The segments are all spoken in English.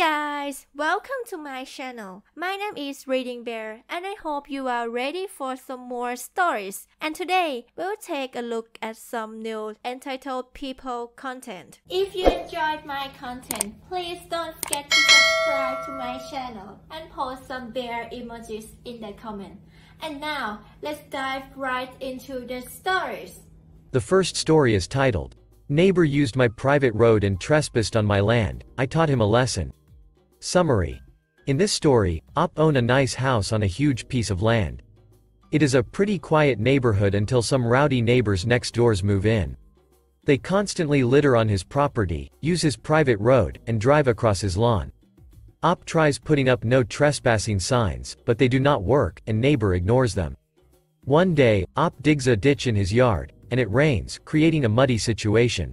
guys, welcome to my channel. My name is ReadingBear and I hope you are ready for some more stories. And today, we'll take a look at some new entitled people content. If you enjoyed my content, please don't forget to subscribe to my channel and post some bear emojis in the comment. And now, let's dive right into the stories. The first story is titled, Neighbor used my private road and trespassed on my land, I taught him a lesson. Summary. In this story, Op owned a nice house on a huge piece of land. It is a pretty quiet neighborhood until some rowdy neighbors next doors move in. They constantly litter on his property, use his private road, and drive across his lawn. Op tries putting up no trespassing signs, but they do not work, and neighbor ignores them. One day, Op digs a ditch in his yard, and it rains, creating a muddy situation.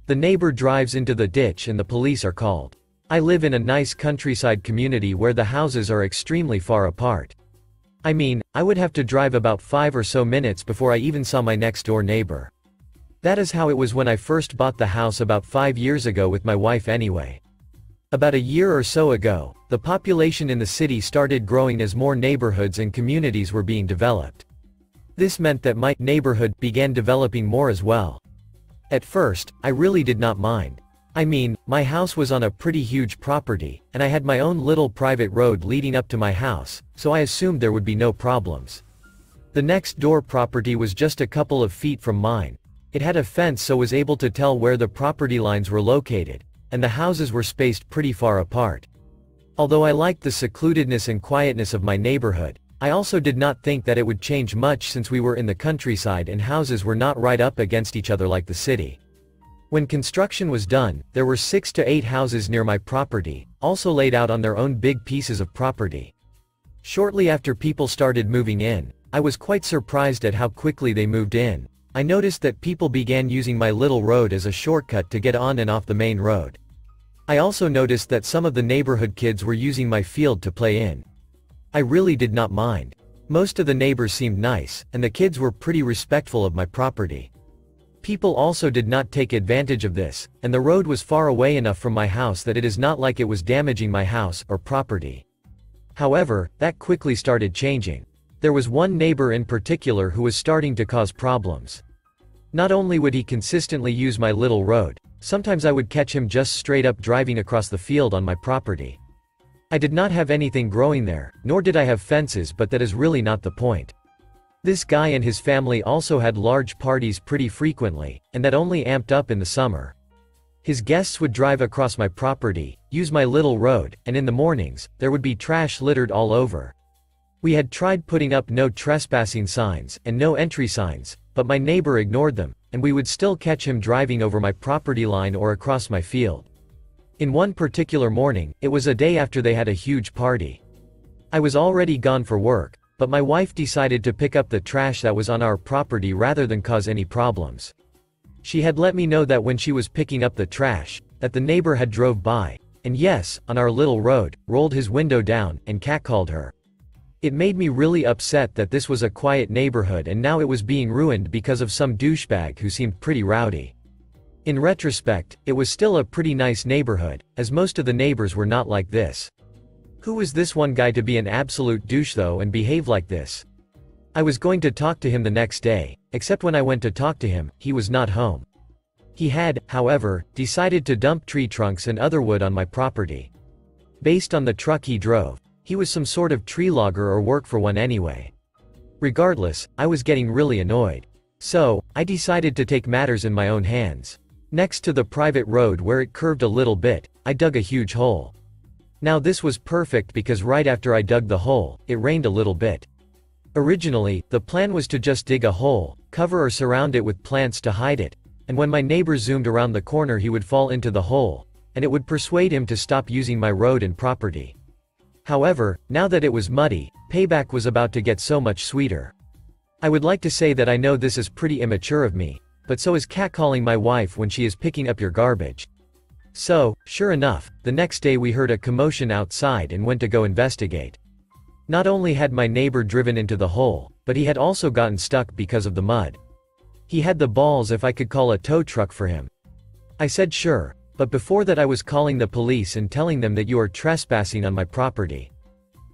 The neighbor drives into the ditch and the police are called. I live in a nice countryside community where the houses are extremely far apart. I mean, I would have to drive about 5 or so minutes before I even saw my next door neighbor. That is how it was when I first bought the house about 5 years ago with my wife anyway. About a year or so ago, the population in the city started growing as more neighborhoods and communities were being developed. This meant that my neighborhood began developing more as well. At first, I really did not mind. I mean, my house was on a pretty huge property, and I had my own little private road leading up to my house, so I assumed there would be no problems. The next door property was just a couple of feet from mine. It had a fence so was able to tell where the property lines were located, and the houses were spaced pretty far apart. Although I liked the secludedness and quietness of my neighborhood, I also did not think that it would change much since we were in the countryside and houses were not right up against each other like the city. When construction was done, there were 6 to 8 houses near my property, also laid out on their own big pieces of property. Shortly after people started moving in, I was quite surprised at how quickly they moved in. I noticed that people began using my little road as a shortcut to get on and off the main road. I also noticed that some of the neighborhood kids were using my field to play in. I really did not mind. Most of the neighbors seemed nice, and the kids were pretty respectful of my property. People also did not take advantage of this, and the road was far away enough from my house that it is not like it was damaging my house or property. However, that quickly started changing. There was one neighbor in particular who was starting to cause problems. Not only would he consistently use my little road, sometimes I would catch him just straight up driving across the field on my property. I did not have anything growing there, nor did I have fences, but that is really not the point. This guy and his family also had large parties pretty frequently, and that only amped up in the summer. His guests would drive across my property, use my little road, and in the mornings, there would be trash littered all over. We had tried putting up no trespassing signs and no entry signs, but my neighbor ignored them, and we would still catch him driving over my property line or across my field. In one particular morning, it was a day after they had a huge party. I was already gone for work, but my wife decided to pick up the trash that was on our property rather than cause any problems. She had let me know that when she was picking up the trash, that the neighbor had drove by, and yes, on our little road, rolled his window down, and catcalled her. It made me really upset that this was a quiet neighborhood and now it was being ruined because of some douchebag who seemed pretty rowdy. In retrospect, it was still a pretty nice neighborhood, as most of the neighbors were not like this. Who was this one guy to be an absolute douche though and behave like this? I was going to talk to him the next day, except when I went to talk to him, he was not home. He had, however, decided to dump tree trunks and other wood on my property. Based on the truck he drove, he was some sort of tree logger or worked for one anyway. Regardless, I was getting really annoyed. So, I decided to take matters in my own hands. Next to the private road where it curved a little bit, I dug a huge hole. Now this was perfect because right after I dug the hole, it rained a little bit. Originally, the plan was to just dig a hole, cover or surround it with plants to hide it, and when my neighbor zoomed around the corner he would fall into the hole, and it would persuade him to stop using my road and property. However, now that it was muddy, payback was about to get so much sweeter. I would like to say that I know this is pretty immature of me, but so is catcalling my wife when she is picking up your garbage. So, sure enough, the next day we heard a commotion outside and went to go investigate. Not only had my neighbor driven into the hole, but he had also gotten stuck because of the mud. He had the balls if I could call a tow truck for him. I said sure, But before that I was calling the police and telling them that you are trespassing on my property.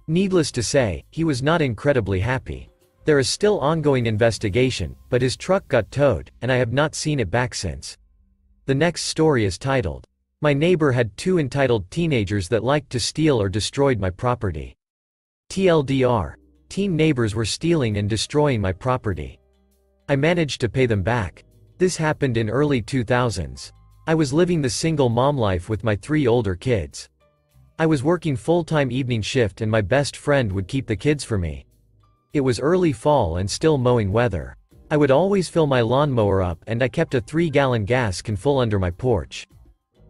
Needless to say, he was not incredibly happy. There is still ongoing investigation, but his truck got towed, and I have not seen it back since. The next story is titled, My Neighbor Had Two Entitled Teenagers That Liked to Steal or Destroyed My Property. TLDR. Teen neighbors were stealing and destroying my property. I managed to pay them back. This happened in early 2000s. I was living the single mom life with my 3 older kids. I was working full-time evening shift and my best friend would keep the kids for me. It was early fall and still mowing weather. I would always fill my lawnmower up and I kept a 3-gallon gas can full under my porch.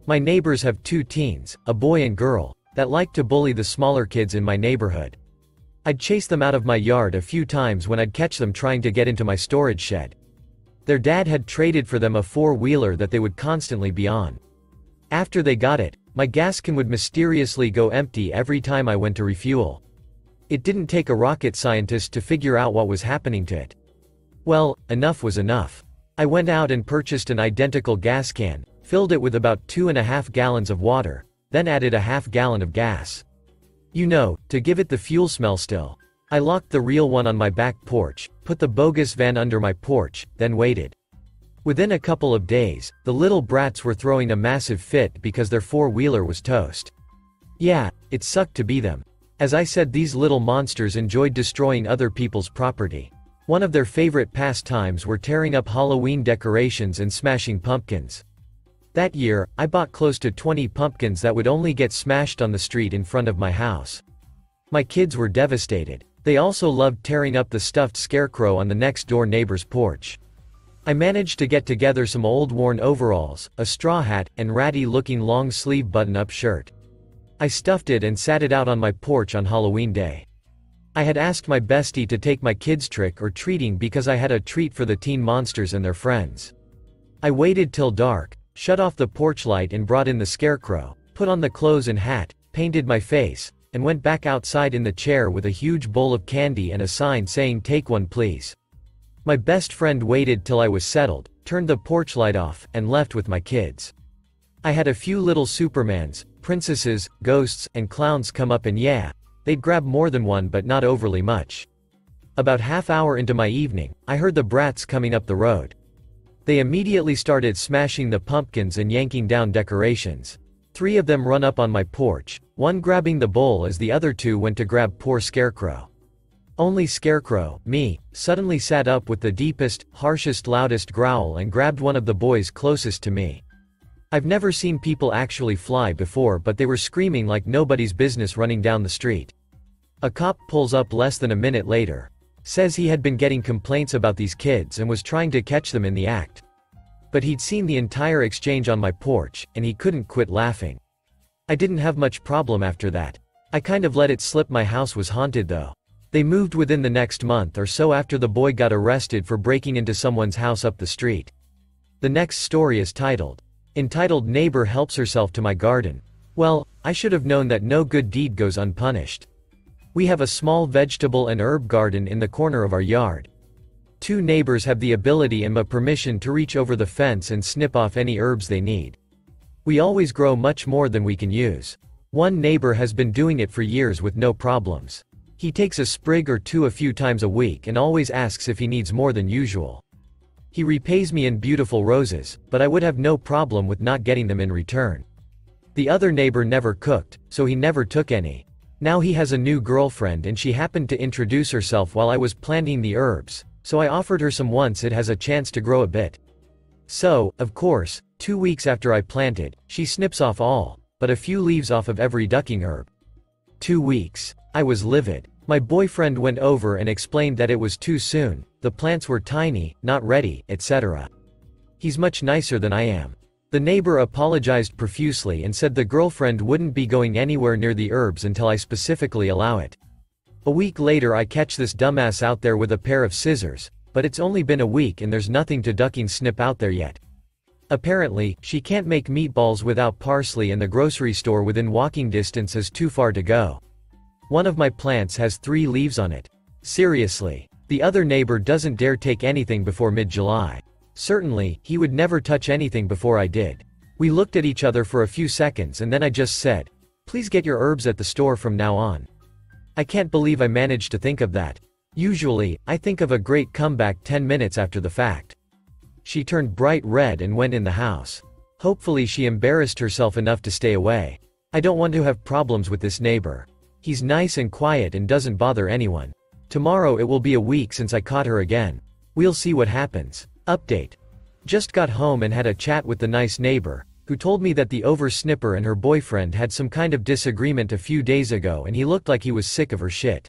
My neighbors have 2 teens, a boy and girl, that like to bully the smaller kids in my neighborhood. I'd chase them out of my yard a few times when I'd catch them trying to get into my storage shed. Their dad had traded for them a 4-wheeler that they would constantly be on. After they got it, my gas can would mysteriously go empty every time I went to refuel. It didn't take a rocket scientist to figure out what was happening to it. Well, enough was enough. I went out and purchased an identical gas can, filled it with about 2.5 gallons of water, then added a half gallon of gas. You know, to give it the fuel smell still. I locked the real one on my back porch, put the bogus van under my porch, then waited. Within a couple of days, the little brats were throwing a massive fit because their 4-wheeler was toast. Yeah, it sucked to be them. As I said, these little monsters enjoyed destroying other people's property. One of their favorite pastimes were tearing up Halloween decorations and smashing pumpkins. That year, I bought close to 20 pumpkins that would only get smashed on the street in front of my house. My kids were devastated. They also loved tearing up the stuffed scarecrow on the next-door neighbor's porch. I managed to get together some old worn overalls, a straw hat, and ratty-looking long-sleeve button-up shirt. I stuffed it and sat it out on my porch on Halloween day. I had asked my bestie to take my kids trick-or-treating because I had a treat for the teen monsters and their friends. I waited till dark, shut off the porch light and brought in the scarecrow, put on the clothes and hat, painted my face, and went back outside in the chair with a huge bowl of candy and a sign saying "Take one please." My best friend waited till I was settled, turned the porch light off, and left with my kids. I had a few little Supermans, princesses, ghosts, and clowns come up and yeah, they'd grab more than one but not overly much. About half hour into my evening, I heard the brats coming up the road. They immediately started smashing the pumpkins and yanking down decorations. 3 of them run up on my porch, one grabbing the bowl as the other 2 went to grab poor Scarecrow. Only Scarecrow, me, suddenly sat up with the deepest, harshest, loudest growl and grabbed one of the boys closest to me. I've never seen people actually fly before, but they were screaming like nobody's business running down the street. A cop pulls up less than a minute later. Says he had been getting complaints about these kids and was trying to catch them in the act. But he'd seen the entire exchange on my porch, and he couldn't quit laughing. I didn't have much problem after that. I kind of let it slip my house was haunted though. They moved within the next month or so after the boy got arrested for breaking into someone's house up the street. The next story is entitled Neighbor Helps Herself to My Garden. Well, I should have known that no good deed goes unpunished. We have a small vegetable and herb garden in the corner of our yard. 2 neighbors have the ability and permission to reach over the fence and snip off any herbs they need. We always grow much more than we can use. One neighbor has been doing it for years with no problems. He takes a sprig or 2 a few times a week and always asks if he needs more than usual. He repays me in beautiful roses, but I would have no problem with not getting them in return. The other neighbor never cooked, so he never took any. Now he has a new girlfriend and she happened to introduce herself while I was planting the herbs, so I offered her some once it has a chance to grow a bit. So, of course, 2 weeks after I planted, she snips off all, but a few leaves off of every ducking herb. 2 weeks. I was livid. My boyfriend went over and explained that it was too soon, the plants were tiny, not ready, etc. He's much nicer than I am. The neighbor apologized profusely and said the girlfriend wouldn't be going anywhere near the herbs until I specifically allow it. A week later I catch this dumbass out there with a pair of scissors, but it's only been a week and there's nothing to ducking snip out there yet. Apparently, she can't make meatballs without parsley and the grocery store within walking distance is too far to go. One of my plants has 3 leaves on it. Seriously. The other neighbor doesn't dare take anything before mid-July. Certainly, he would never touch anything before I did. We looked at each other for a few seconds and then I just said, "Please get your herbs at the store from now on." I can't believe I managed to think of that. Usually, I think of a great comeback 10 minutes after the fact. She turned bright red and went in the house. Hopefully she embarrassed herself enough to stay away. I don't want to have problems with this neighbor. He's nice and quiet and doesn't bother anyone. Tomorrow it will be a week since I caught her again. We'll see what happens. Update. Just got home and had a chat with the nice neighbor, who told me that the over-snipper and her boyfriend had some kind of disagreement a few days ago and he looked like he was sick of her shit.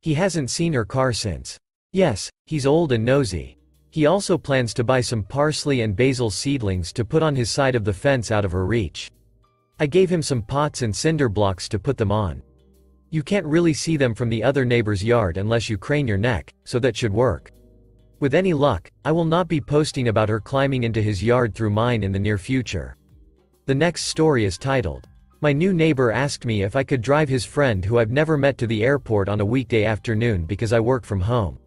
He hasn't seen her car since. Yes, he's old and nosy. He also plans to buy some parsley and basil seedlings to put on his side of the fence out of her reach. I gave him some pots and cinder blocks to put them on. You can't really see them from the other neighbor's yard unless you crane your neck, so that should work. With any luck, I will not be posting about her climbing into his yard through mine in the near future. The next story is titled, "My new neighbor asked me if I could drive his friend who I've never met to the airport on a weekday afternoon because I work from home."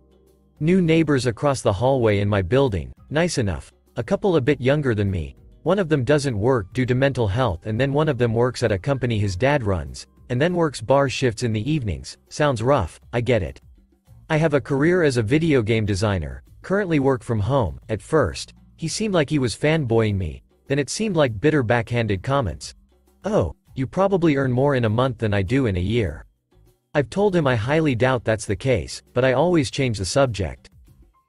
New neighbors across the hallway in my building, nice enough. A couple a bit younger than me. One of them doesn't work due to mental health and then one of them works at a company his dad runs, and then works bar shifts in the evenings. Sounds rough, I get it. I have a career as a video game designer, currently work from home. At first, he seemed like he was fanboying me, then it seemed like bitter backhanded comments. "Oh, you probably earn more in a month than I do in a year." I've told him I highly doubt that's the case, but I always change the subject.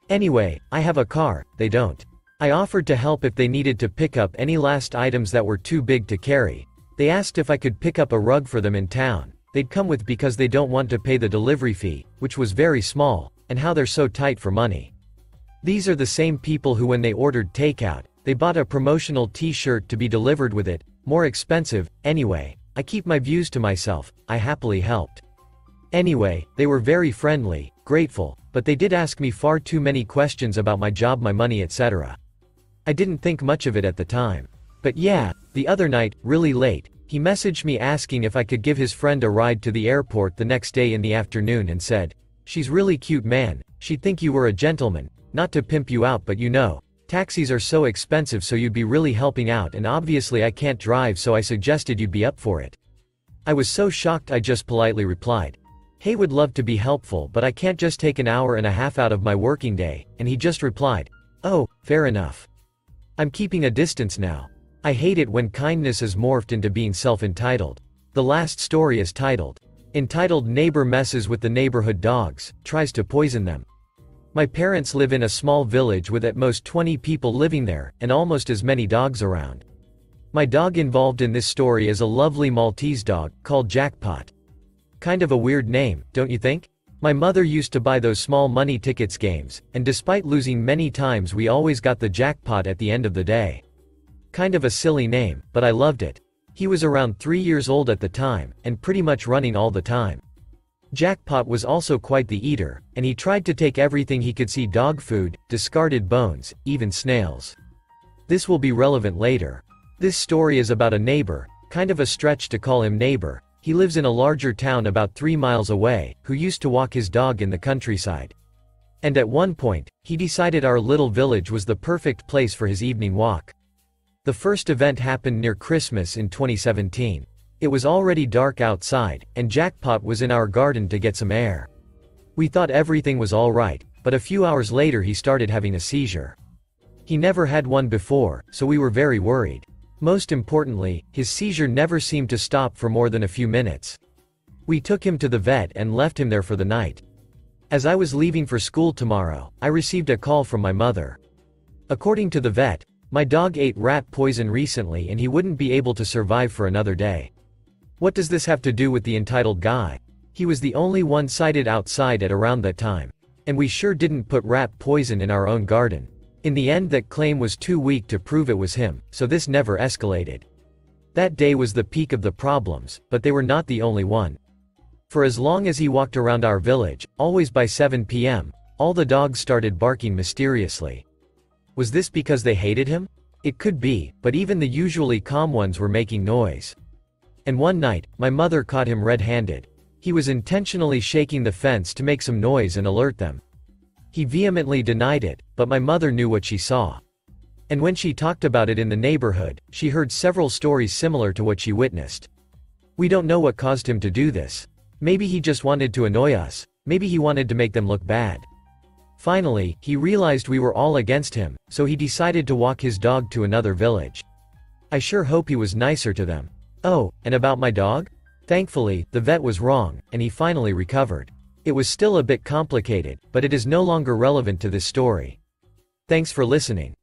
Anyway, I have a car, they don't. I offered to help if they needed to pick up any last items that were too big to carry. They asked if I could pick up a rug for them in town. They'd come with because they don't want to pay the delivery fee, which was very small, and how they're so tight for money. These are the same people who when they ordered takeout, they bought a promotional t-shirt to be delivered with it, more expensive. Anyway, I keep my views to myself, I happily helped. Anyway, they were very friendly, grateful, but they did ask me far too many questions about my job, my money, etc. I didn't think much of it at the time. But yeah, the other night, really late, he messaged me asking if I could give his friend a ride to the airport the next day in the afternoon and said, "She's really cute, man, she'd think you were a gentleman, not to pimp you out but you know, taxis are so expensive so you'd be really helping out and obviously I can't drive so I suggested you'd be up for it." I was so shocked I just politely replied, "Hey, would love to be helpful but I can't just take an hour and a half out of my working day," and he just replied, "Oh, fair enough." I'm keeping a distance now. I hate it when kindness is morphed into being self-entitled. The last story is entitled "Neighbor Messes with the Neighborhood Dogs, Tries to Poison Them." My parents live in a small village with at most 20 people living there, and almost as many dogs around. My dog involved in this story is a lovely Maltese dog, called Jackpot. Kind of a weird name, don't you think? My mother used to buy those small money tickets games, and despite losing many times we always got the jackpot at the end of the day. Kind of a silly name, but I loved it. He was around 3 years old at the time, and pretty much running all the time. Jackpot was also quite the eater, and he tried to take everything he could see: dog food, discarded bones, even snails. This will be relevant later. This story is about a neighbor, kind of a stretch to call him neighbor. He lives in a larger town about 3 miles away, who used to walk his dog in the countryside. And at one point, he decided our little village was the perfect place for his evening walk. The first event happened near Christmas in 2017. It was already dark outside, and Jackpot was in our garden to get some air. We thought everything was alright, but a few hours later he started having a seizure. He never had one before, so we were very worried. Most importantly, his seizure never seemed to stop for more than a few minutes. We took him to the vet and left him there for the night. As I was leaving for school tomorrow, I received a call from my mother. According to the vet, my dog ate rat poison recently and he wouldn't be able to survive for another day. What does this have to do with the entitled guy? He was the only one sighted outside at around that time. And we sure didn't put rat poison in our own garden. In the end, that claim was too weak to prove it was him, so this never escalated. That day was the peak of the problems, but they were not the only one. For as long as he walked around our village, always by 7 p.m., all the dogs started barking mysteriously. Was this because they hated him? It could be, but even the usually calm ones were making noise. And one night, my mother caught him red-handed. He was intentionally shaking the fence to make some noise and alert them. He vehemently denied it, but my mother knew what she saw. And when she talked about it in the neighborhood, she heard several stories similar to what she witnessed. We don't know what caused him to do this. Maybe he just wanted to annoy us. Maybe he wanted to make them look bad. Finally, he realized we were all against him, so he decided to walk his dog to another village. I sure hope he was nicer to them. Oh, and about my dog? Thankfully, the vet was wrong, and he finally recovered. It was still a bit complicated, but it is no longer relevant to this story. Thanks for listening.